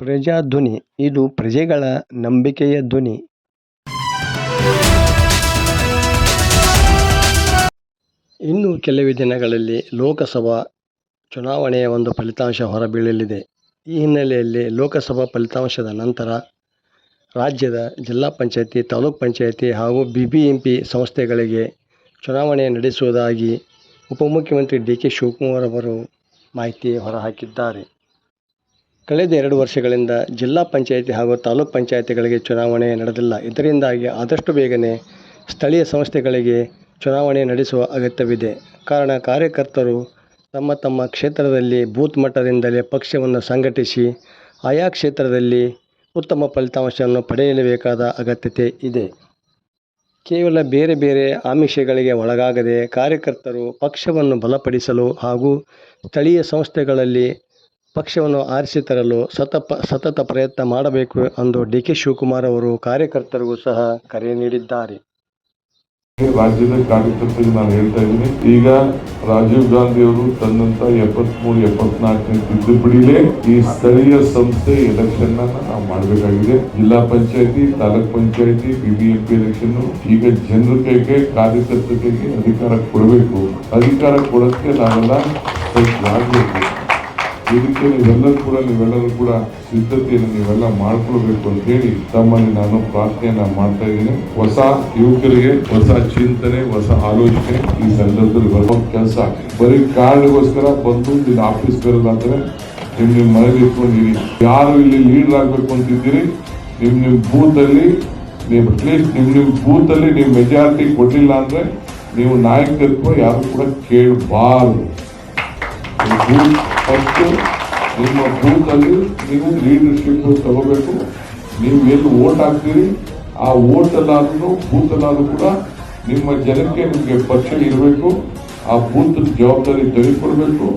ಪ್ರಜಾಧ್ವನಿ ಇದು ಪ್ರಜೆಗಳ ನಂಬಿಕೆಯ ಧ್ವನಿ. ಇನ್ನು ಕೆಲವೇ ದಿನಗಳಲ್ಲಿ ಲೋಕಸಭಾ ಚುನಾವಣೆಯ ಒಂದು ಫಲಿತಾಂಶ ಹೊರಬೀಳಲಿದೆ. ಈ ಹಿನ್ನೆಲೆಯಲ್ಲಿ ಲೋಕಸಭಾ ಫಲಿತಾಂಶದ ನಂತರ ರಾಜ್ಯದ ಜಿಲ್ಲಾ ಪಂಚಾಯತಿ, ತಾಲೂಕು ಪಂಚಾಯತಿ ಹಾಗೂ BBMP ಸಂಸ್ಥೆಗಳಿಗೆ ಚುನಾವಣೆ ನಡೆಸುವುದಾಗಿ ಉಪಮುಖ್ಯಮಂತ್ರಿ DK ಶಿವಕುಮಾರ್ ಅವರು ಮಾಹಿತಿ ಹೊರಹಾಕಿದ್ದಾರೆ. ಕಳೆದ 2 ವರ್ಷಗಳಿಂದ ಜಿಲ್ಲಾ ಪಂಚಾಯತಿ ಹಾಗೂ ತಾಲೂಕು ಪಂಚಾಯತಿಗಳಿಗೆ ಚುನಾವಣೆ ನಡೆದಿಲ್ಲ. ಇದರಿಂದಾಗಿ ಆದಷ್ಟು ಬೇಗನೆ ಸ್ಥಳೀಯ ಸಂಸ್ಥೆಗಳಿಗೆ ಚುನಾವಣೆ ನಡೆಸುವ ಅಗತ್ಯವಿದೆ. ಕಾರಣ, ಕಾರ್ಯಕರ್ತರು ತಮ್ಮ ತಮ್ಮ ಕ್ಷೇತ್ರದಲ್ಲಿ ಬೂತ್ ಮಟ್ಟದಿಂದಲೇ ಪಕ್ಷವನ್ನು ಸಂಘಟಿಸಿ ಆಯಾ ಕ್ಷೇತ್ರದಲ್ಲಿ ಉತ್ತಮ ಫಲಿತಾಂಶವನ್ನು ಪಡೆಯಲೇಬೇಕಾದ ಅಗತ್ಯತೆ ಇದೆ. ಕೇವಲ ಬೇರೆ ಬೇರೆ ಆಮಿಷಗಳಿಗೆ ಒಳಗಾಗದೆ ಕಾರ್ಯಕರ್ತರು ಪಕ್ಷವನ್ನು ಬಲಪಡಿಸಲು ಹಾಗೂ ಸ್ಥಳೀಯ ಸಂಸ್ಥೆಗಳಲ್ಲಿ ಪಕ್ಷವನ್ನು ಆರಿಸಿ ತರಲು ಸತತ ಪ್ರಯತ್ನ ಮಾಡಬೇಕು ಎಂದು DK ಶಿವಕುಮಾರ್ ಅವರು ಕಾರ್ಯಕರ್ತರಿಗೂ ಸಹ ಕರೆ ನೀಡಿದ್ದಾರೆ. ರಾಜ್ಯದ ಕಾರ್ಯಕರ್ತರಿಗೆ ನಾನು ಹೇಳ್ತಾ ಇದ್ದೀನಿ, ಈಗ ರಾಜೀವ್ ಗಾಂಧಿ ಅವರು ತಂದಂತ 73-74ನೇ ತಿದ್ದುಪಡಿಲೇ ಈ ಸ್ಥಳೀಯ ಸಂಸ್ಥೆ ಎಲೆಕ್ಷನ್ ನಾವು ಮಾಡಬೇಕಾಗಿದೆ. ಜಿಲ್ಲಾ ಪಂಚಾಯತಿ, ತಾಲೂಕ್ ಪಂಚಾಯತಿ, BBMP ಎಲೆಕ್ಷನ್ ಈಗ ಜನರ ಕೈಗೆ, ಕಾರ್ಯಕರ್ತರ ಕೈಗೆ ಅಧಿಕಾರ ಕೊಡಬೇಕು. ಅಧಿಕಾರ ಕೊಡಕ್ಕೆ ನಾವೆಲ್ಲ ಆಗಬೇಕು. ಇದಕ್ಕೆ ನೀವೆಲ್ಲರೂ ಕೂಡ ಸಿದ್ಧತೆಯನ್ನು ನೀವೆಲ್ಲ ಮಾಡ್ಕೊಳ್ಬೇಕು ಅಂತ ಹೇಳಿ ತಮ್ಮಲ್ಲಿ ನಾನು ಪ್ರಾರ್ಥನೆಯನ್ನ ಮಾಡ್ತಾ ಇದ್ದೀನಿ. ಹೊಸ ಯುವಕರಿಗೆ ಹೊಸ ಚಿಂತನೆ, ಹೊಸ ಆಲೋಚನೆ ಈ ಸಂದರ್ಭದಲ್ಲಿ ಬರುವ ಕೆಲಸ. ಬರೀ ಕಾರ್ಡ್ಗೋಸ್ಕರ ಬಂದು ಇಲ್ಲಿ ಆಫೀಸ್ ಬರಲ್ಲ ಅಂದ್ರೆ ನಿಮ್ ಮನೇಲಿ ಇಟ್ಕೊಂಡಿರಿ. ಯಾರು ಇಲ್ಲಿ ಲೀಡರ್ ಆಗ್ಬೇಕು ಅಂತಿದ್ದೀರಿ, ನಿಮ್ ಬೂತ್ ಅಲ್ಲಿ ನೀವು ಅಟ್ಲೀಸ್ಟ್ ನಿಮ್ ಬೂತ್ ಅಲ್ಲಿ ನೀವು ಮೆಜಾರಿಟಿ ಕೊಟ್ಟಿಲ್ಲ ಅಂದ್ರೆ ನೀವು ನಾಯಕತ್ವ ಯಾರು ಕೂಡ ಕೇಳಬಾರದು. ಫಸ್ಟ್ ನಿಮ್ಮ ಬೂತ್ ಅಲ್ಲಿ ನೀವು ಲೀಡರ್ಶಿಪ್ ತಗೋಬೇಕು. ನೀವು ಎಲ್ಲಿ ವೋಟ್ ಹಾಕ್ತೀರಿ ಆ ವೋಟ್ ಅಲ್ಲಾದ್ರೂ ಬೂತ್ ಅಲ್ಲಾದ್ರೂ ಕೂಡ ನಿಮ್ಮ ಜನಕ್ಕೆ ನಿಮಗೆ ಪಕ್ಷ ಇರಬೇಕು. ಆ ಬೂತ್ ಜವಾಬ್ದಾರಿ ತೆಗೆದುಕೊಡ್ಬೇಕು.